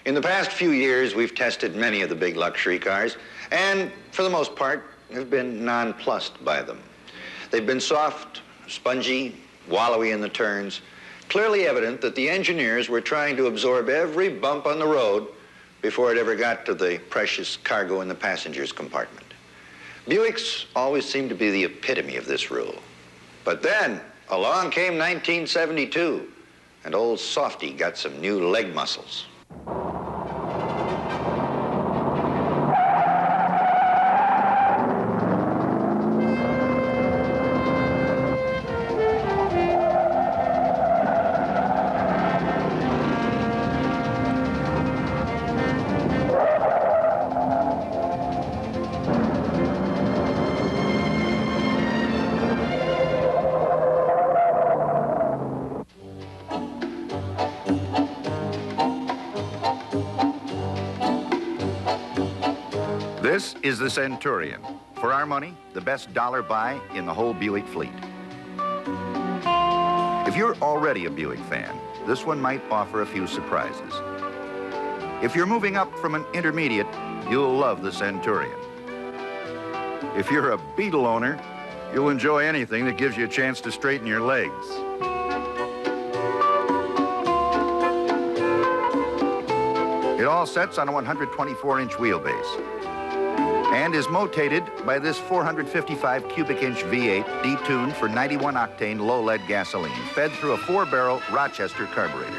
In the past few years, we've tested many of the big luxury cars, and for the most part, have been nonplussed by them. They've been soft, spongy, wallowy in the turns, clearly evident that the engineers were trying to absorb every bump on the road before it ever got to the precious cargo in the passenger's compartment. Buicks always seemed to be the epitome of this rule. But then, along came 1972, and old Softy got some new leg muscles. This is the Centurion. For our money, the best dollar buy in the whole Buick fleet. If you're already a Buick fan, this one might offer a few surprises. If you're moving up from an intermediate, you'll love the Centurion. If you're a Beetle owner, you'll enjoy anything that gives you a chance to straighten your legs. It all sets on a 124-inch wheelbase and is motated by this 455 cubic inch V8 detuned for 91 octane low lead gasoline, fed through a 4-barrel Rochester carburetor.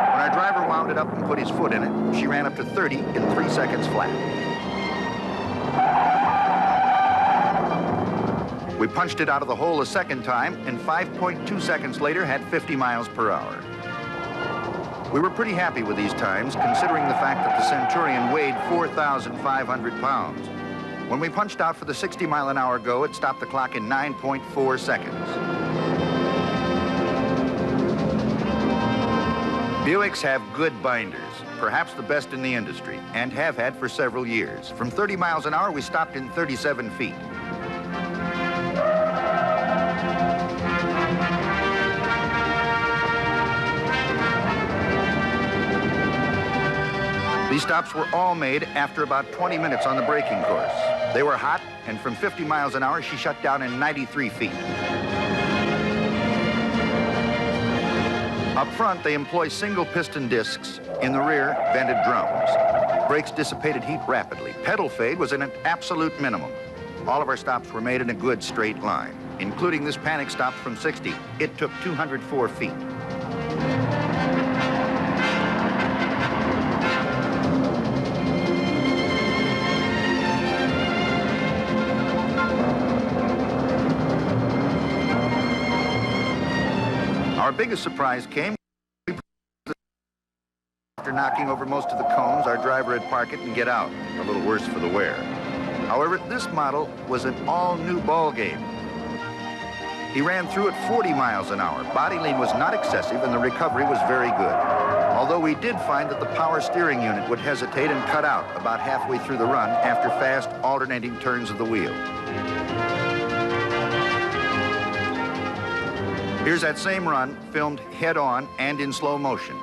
When our driver wound it up and put his foot in it, she ran up to 30 in 3 seconds flat. We punched it out of the hole a second time, and 5.2 seconds later had 50 miles per hour. We were pretty happy with these times, considering the fact that the Centurion weighed 4,500 pounds. When we punched out for the 60-mile-an-hour go, it stopped the clock in 9.4 seconds. Buicks have good binders, perhaps the best in the industry, and have had for several years. From 30 miles an hour, we stopped in 37 feet. These stops were all made after about 20 minutes on the braking course. They were hot, and from 50 miles an hour, she shut down in 93 feet. Up front, they employ single piston discs. In the rear, vented drums. Brakes dissipated heat rapidly. Pedal fade was at an absolute minimum. All of our stops were made in a good straight line, including this panic stop from 60. It took 204 feet. Our biggest surprise came after knocking over most of the cones. Our driver had parked it and get out, a little worse for the wear. However, this model was an all-new ball game. He ran through at 40 miles an hour. Body lean was not excessive, and the recovery was very good. Although we did find that the power steering unit would hesitate and cut out about halfway through the run after fast alternating turns of the wheel. Here's that same run, filmed head-on and in slow motion.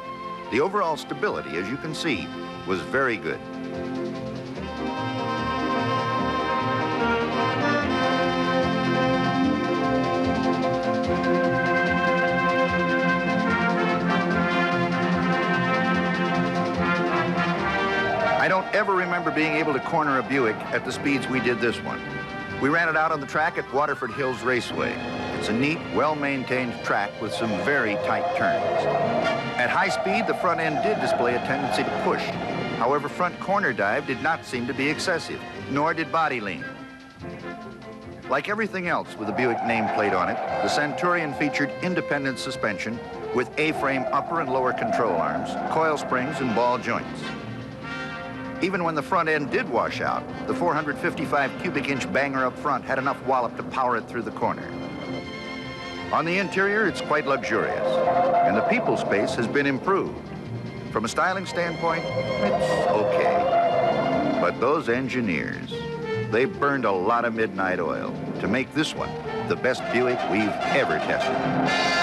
The overall stability, as you can see, was very good. I don't ever remember being able to corner a Buick at the speeds we did this one. We ran it out on the track at Waterford Hills Raceway. It's a neat, well-maintained track with some very tight turns. At high speed, the front end did display a tendency to push. However, front corner dive did not seem to be excessive, nor did body lean. Like everything else with a Buick nameplate on it, the Centurion featured independent suspension with A-frame upper and lower control arms, coil springs, and ball joints. Even when the front end did wash out, the 455 cubic inch banger up front had enough wallop to power it through the corner. On the interior, it's quite luxurious, and the people space has been improved. From a styling standpoint, it's okay. But those engineers, they burned a lot of midnight oil to make this one the best Buick we've ever tested.